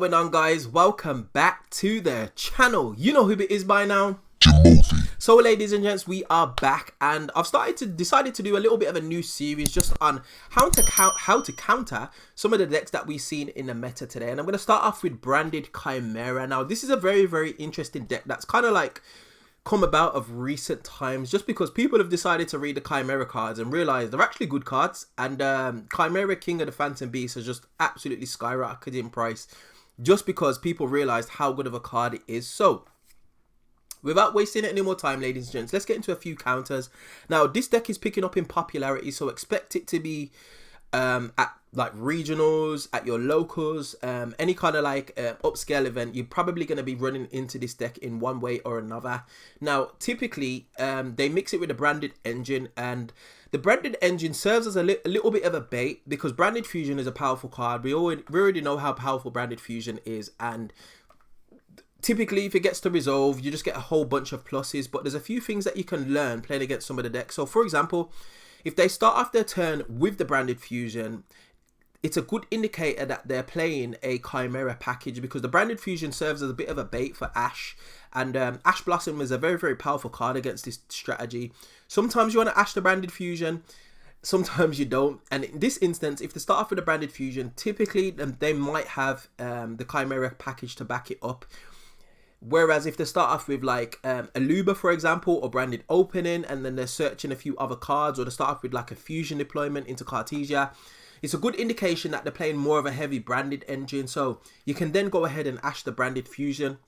going on, guys? Welcome back to the channel. You know who it is by now. Jimothy. So ladies and gents, we are back, and I've decided to do a little bit of a new series just on how to counter some of the decks that we've seen in the meta today. And I'm going to start off with branded Chimera. Now this is a very interesting deck that's kind of like come about of recent times, just because people have decided to read the Chimera cards and realize they're actually good cards. And Chimera King of the Phantom Beast has just absolutely skyrocketed in price just because people realized how good of a card it is. So without wasting any more time, ladies and gents, let's get into a few counters. Now, this deck is picking up in popularity, so expect it to be at like regionals, at your locals, any kind of like upscale event. You're probably going to be running into this deck in one way or another. Now, typically, they mix it with a branded engine, and the branded engine serves as a little bit of a bait because branded fusion is a powerful card. We already know how powerful branded fusion is, and typically, if it gets to resolve, you just get a whole bunch of pluses, but there's a few things that you can learn playing against some of the decks. So, for example, if they start off their turn with the branded fusion, it's a good indicator that they're playing a Chimera package, because the branded fusion serves as a bit of a bait for Ash, and Ash Blossom is a very powerful card against this strategy. Sometimes you want to Ash the branded fusion, sometimes you don't, and in this instance, if they start off with a branded fusion, typically they might have the Chimera package to back it up. Whereas if they start off with like a Luba, for example, or branded opening, and then they're searching a few other cards, or they start off with like a fusion deployment into Cartesia, it's a good indication that they're playing more of a heavy branded engine. So you can then go ahead and Ash the branded fusion.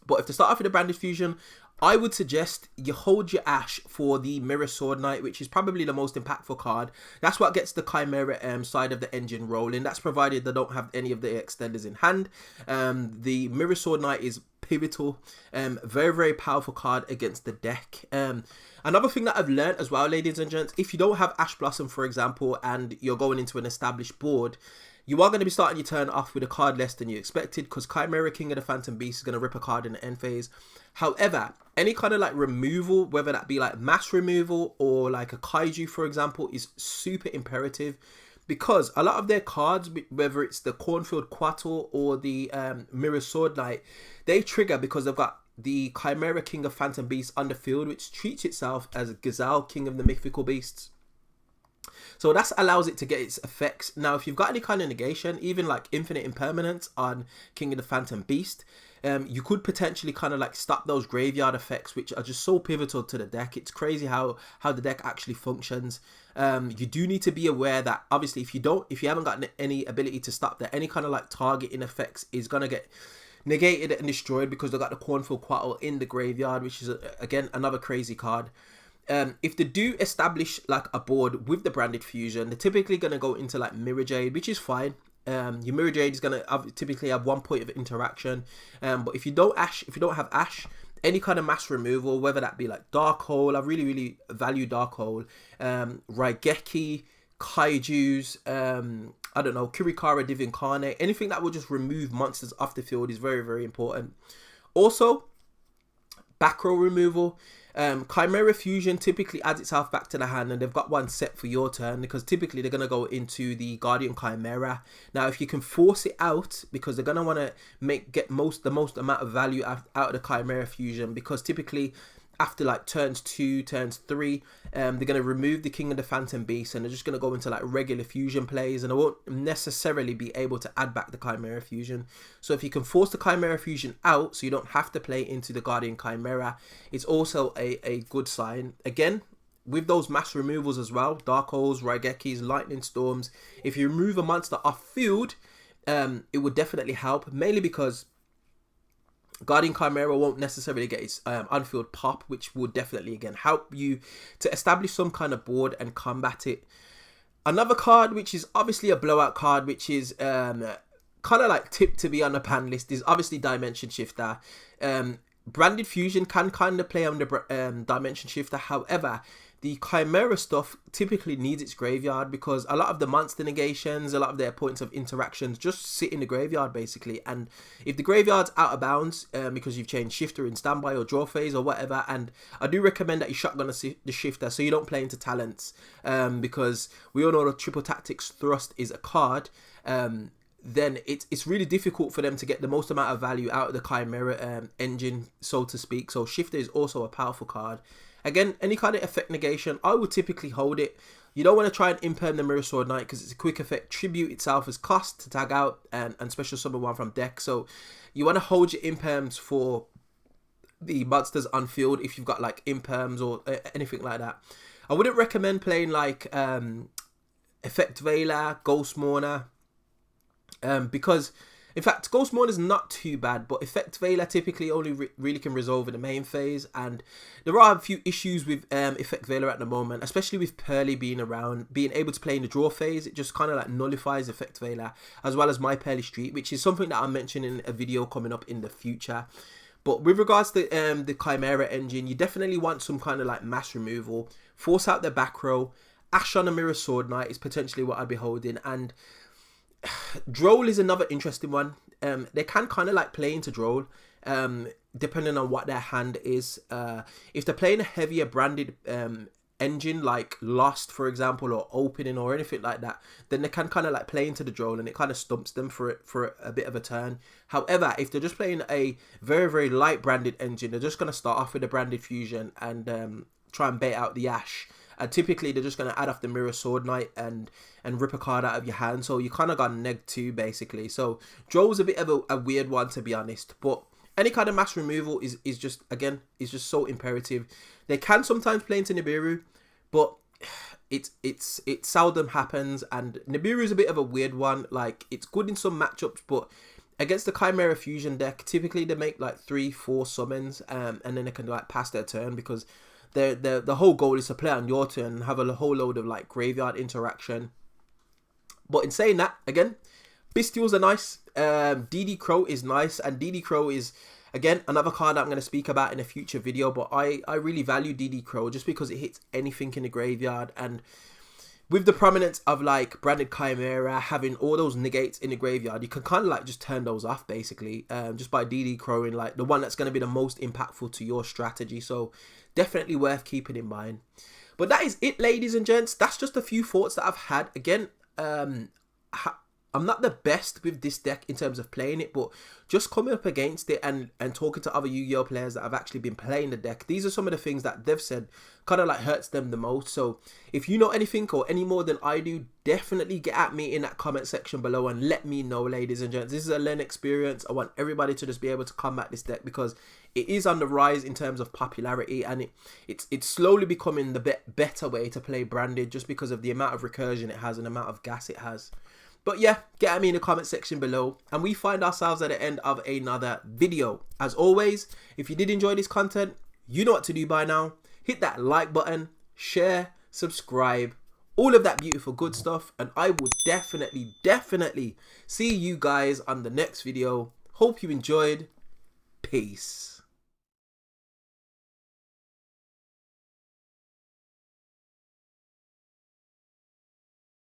But if they start off with a branded fusion, I would suggest you hold your Ash for the Mirror Sword Knight, which is probably the most impactful card. That's what gets the Chimera side of the engine rolling. That's provided they don't have any of the extenders in hand. The Mirror Sword Knight is pivotal, very powerful card against the deck. Another thing that I've learned as well, ladies and gents, if you don't have Ash Blossom, for example, and you're going into an established board, you are going to be starting your turn off with a card less than you expected, because Chimera King of the Phantom Beast is going to rip a card in the end phase. However, any kind of like removal, whether that be like mass removal or like a Kaiju, for example, is super imperative, because a lot of their cards, whether it's the Cornfield Quattle or the Mirror Sword Knight, they trigger because they've got the Chimera King of Phantom Beasts on the field, which treats itself as Gazelle King of the Mythical Beasts. So that allows it to get its effects. Now, if you've got any kind of negation, even like infinite impermanence on King of the Phantom Beast, you could potentially kind of like stop those graveyard effects, which are just so pivotal to the deck. It's crazy how the deck actually functions. You do need to be aware that obviously if you haven't got any ability to stop that, any kind of like targeting effects is gonna get negated and destroyed because they've got the Cornfield Quattle in the graveyard, which is again another crazy card. If they do establish like a board with the branded fusion, they're typically going to go into like Mirror Jade, which is fine. Your Mirror Jade is going to typically have 1 point of interaction, but if you don't have Ash, any kind of mass removal, whether that be like Dark Hole, I really value Dark Hole, Raigeki, Kaijus, I don't know, Kirikara Div Incarnate, anything that will just remove monsters off the field is very important. Also, back row removal. Chimera Fusion typically adds itself back to the hand, and they've got one set for your turn, because typically they're going to go into the Guardian Chimera. Now, if you can force it out, because they're going to want to get the most amount of value out of the Chimera Fusion, because typically after like turns 2, turns 3, they're going to remove the King of the Phantom Beast, and they're just going to go into like regular fusion plays, and they won't necessarily be able to add back the Chimera Fusion. So if you can force the Chimera Fusion out so you don't have to play into the Guardian Chimera, it's also a good sign. Again, with those mass removals as well, Dark Holes, Raigekis, Lightning Storms, if you remove a monster off field, it would definitely help, mainly because Guardian Chimera won't necessarily get its on-field pop, which will definitely again help you to establish some kind of board and combat it. Another card which is obviously a blowout card, which is kind of like tipped to be on the pan list, is obviously Dimension Shifter. Branded Fusion can kind of play on the Dimension Shifter. However, the Chimera stuff typically needs its graveyard, because a lot of the monster negations, a lot of their points of interactions just sit in the graveyard basically. And if the graveyard's out of bounds because you've changed Shifter in standby or draw phase or whatever, and I do recommend that you shotgun the Shifter so you don't play into talents, because we all know the Triple Tactics Thrust is a card then it's really difficult for them to get the most amount of value out of the Chimera engine, so to speak. So Shifter is also a powerful card. Again, any kind of effect negation, I would typically hold it. You don't want to try and imperm the Mirror Sword Knight because it's a quick effect. Tribute itself is cost to tag out and special summon one from deck. So you want to hold your imperms for the monsters on field if you've got like imperms or anything like that. I wouldn't recommend playing like Effect Veiler, Ghost Mourner, because in fact Ghost Mourner is not too bad, but Effect Veiler typically only really can resolve in the main phase, and there are a few issues with Effect Veiler at the moment, especially with Pearly being around, being able to play in the draw phase. It just kind of like nullifies Effect Veiler, as well as My Pearly Street, which is something that I'll mention in a video coming up in the future. But with regards to the Chimera engine, you definitely want some kind of like mass removal, force out the back row. Ash on a Mirror Sword Knight is potentially what I'd be holding, and Droll is another interesting one. They can kind of like play into Droll, depending on what their hand is. If they're playing a heavier branded engine like Lost, for example, or Opening or anything like that, then they can kind of like play into the Droll, and it kind of stumps them for a bit of a turn. However, if they're just playing a very, very light branded engine, they're just going to start off with a branded fusion and try and bait out the Ash. And typically they're just going to add off the Mirror Sword Knight and rip a card out of your hand. So you kind of got neg 2 basically. So Droll's a bit of a weird one, to be honest. But any kind of mass removal is just, again, is just so imperative. They can sometimes play into Nibiru, but it seldom happens. And Nibiru is a bit of a weird one. Like, it's good in some matchups, but against the Chimera Fusion deck, typically they make like 3-4 summons, and then they can like pass their turn, because the whole goal is to play on your turn and have a whole load of like graveyard interaction. But in saying that, again, Bestials are nice. DD Crow is nice, and DD Crow is, again, another card that I'm going to speak about in a future video. But I really value DD Crow just because it hits anything in the graveyard, and with the prominence of like branded Chimera having all those negates in the graveyard, you can kind of like just turn those off basically, just by DD Crowing like the one that's going to be the most impactful to your strategy. So definitely worth keeping in mind. But that is it, ladies and gents. That's just a few thoughts that I've had. Again, I'm not the best with this deck in terms of playing it, but just coming up against it and talking to other Yu-Gi-Oh players that have actually been playing the deck, these are some of the things that they've said kind of like hurts them the most. So if you know anything or any more than I do, definitely get at me in that comment section below and let me know, ladies and gents. This is a learning experience. I want everybody to just be able to combat this deck because it is on the rise in terms of popularity, and it's slowly becoming the better way to play branded, just because of the amount of recursion it has and the amount of gas it has. But yeah, get at me in the comment section below, and we find ourselves at the end of another video. As always, if you did enjoy this content, you know what to do by now. Hit that like button, share, subscribe, all of that beautiful good stuff, and I will definitely see you guys on the next video. Hope you enjoyed. Peace.